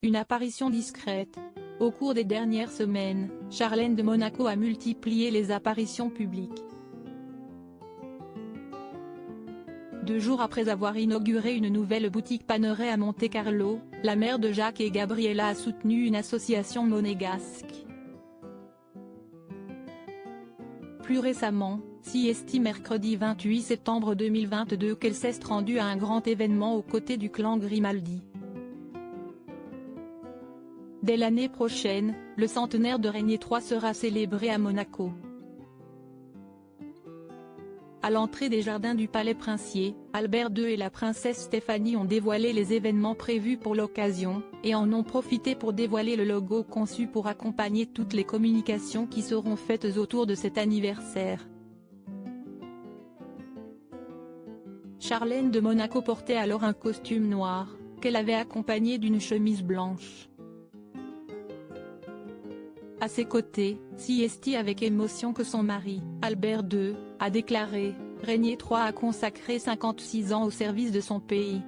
une apparition discrète. Au cours des dernières semaines, Charlène de Monaco a multiplié les apparitions publiques. 2 jours après avoir inauguré une nouvelle boutique Panerai à Monte-Carlo, la mère de Jacques et Gabriella a soutenu une association monégasque. Plus récemment, si est mercredi 28 septembre 2022 qu'elle s'est rendue à un grand événement aux côtés du clan Grimaldi. Dès l'année prochaine, le centenaire de Régnier III sera célébré à Monaco. À l'entrée des jardins du Palais Princier, Albert II et la princesse Stéphanie ont dévoilé les événements prévus pour l'occasion, et en ont profité pour dévoiler le logo conçu pour accompagner toutes les communications qui seront faites autour de cet anniversaire. Charlène de Monaco portait alors un costume noir, qu'elle avait accompagné d'une chemise blanche. À ses côtés, siestit avec émotion que son mari, Albert II, a déclaré « Régnier III a consacré 56 ans au service de son pays ».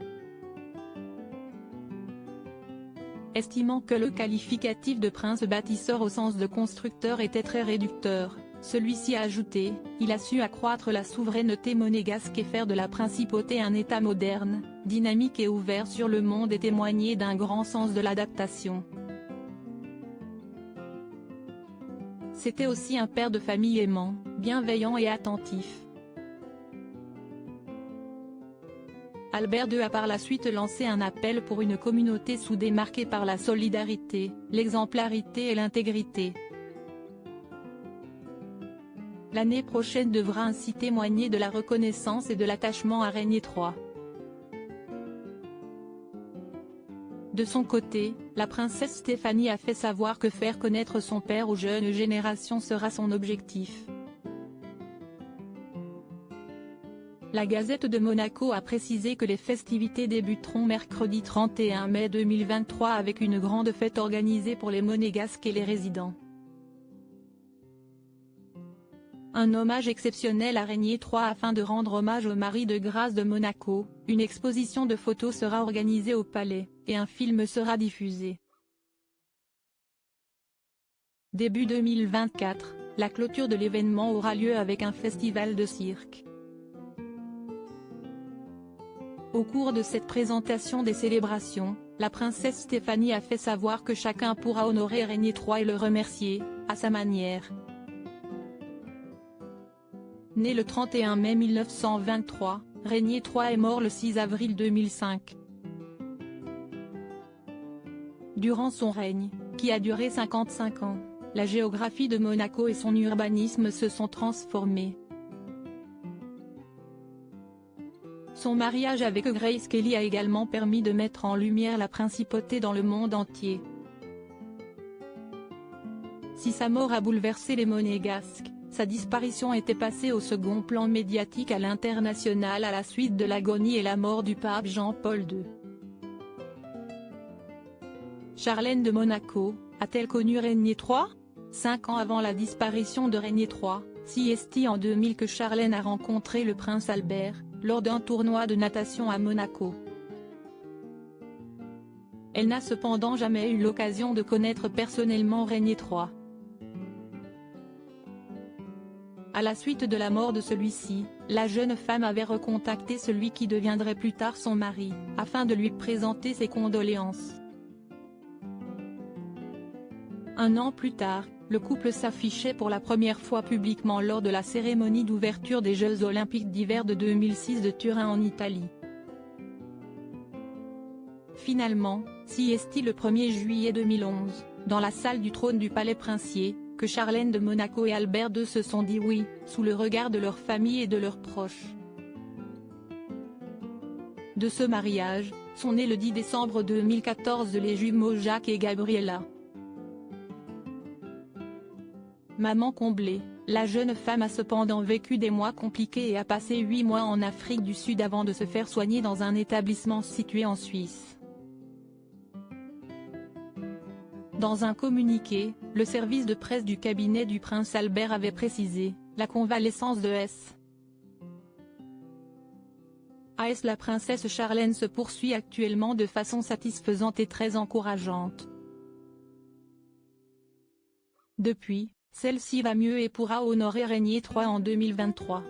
Estimant que le qualificatif de prince bâtisseur au sens de constructeur était très réducteur, celui-ci a ajouté « Il a su accroître la souveraineté monégasque et faire de la principauté un État moderne, dynamique et ouvert sur le monde et témoigner d'un grand sens de l'adaptation ». C'était aussi un père de famille aimant, bienveillant et attentif. Albert II a par la suite lancé un appel pour une communauté soudée marquée par la solidarité, l'exemplarité et l'intégrité. L'année prochaine devra ainsi témoigner de la reconnaissance et de l'attachement à Régnier III. De son côté, la princesse Stéphanie a fait savoir que faire connaître son père aux jeunes générations sera son objectif. La Gazette de Monaco a précisé que les festivités débuteront mercredi 31 mai 2023 avec une grande fête organisée pour les monégasques et les résidents. Un hommage exceptionnel à Régnier III afin de rendre hommage au mari de grâce de Monaco, une exposition de photos sera organisée au palais, et un film sera diffusé. Début 2024, la clôture de l'événement aura lieu avec un festival de cirque. Au cours de cette présentation des célébrations, la princesse Stéphanie a fait savoir que chacun pourra honorer Régnier III et le remercier, à sa manière. Né le 31 mai 1923, Régnier III est mort le 6 avril 2005. Durant son règne, qui a duré 55 ans, la géographie de Monaco et son urbanisme se sont transformés. Son mariage avec Grace Kelly a également permis de mettre en lumière la principauté dans le monde entier. Si sa mort a bouleversé les monégasques, sa disparition était passée au second plan médiatique à l'international à la suite de l'agonie et la mort du pape Jean-Paul II. Charlène de Monaco, a-t-elle connu Régnier III? 5 ans avant la disparition de Régnier III, siestit en 2000 que Charlène a rencontré le prince Albert, lors d'un tournoi de natation à Monaco. Elle n'a cependant jamais eu l'occasion de connaître personnellement Régnier III. À la suite de la mort de celui-ci, la jeune femme avait recontacté celui qui deviendrait plus tard son mari, afin de lui présenter ses condoléances. Un an plus tard, le couple s'affichait pour la première fois publiquement lors de la cérémonie d'ouverture des Jeux olympiques d'hiver de 2006 de Turin en Italie. Finalement, siestit le 1er juillet 2011, dans la salle du trône du Palais Princier, que Charlène de Monaco et Albert II se sont dit oui, sous le regard de leur famille et de leurs proches. De ce mariage, sont nés le 10 décembre 2014 les jumeaux Jacques et Gabriella. Maman comblée, la jeune femme a cependant vécu des mois compliqués et a passé 8 mois en Afrique du Sud avant de se faire soigner dans un établissement situé en Suisse. Dans un communiqué, le service de presse du cabinet du prince Albert avait précisé « La convalescence de S. AS La princesse Charlène se poursuit actuellement de façon satisfaisante et très encourageante. Depuis, celle-ci va mieux et pourra honorer Régnier III en 2023.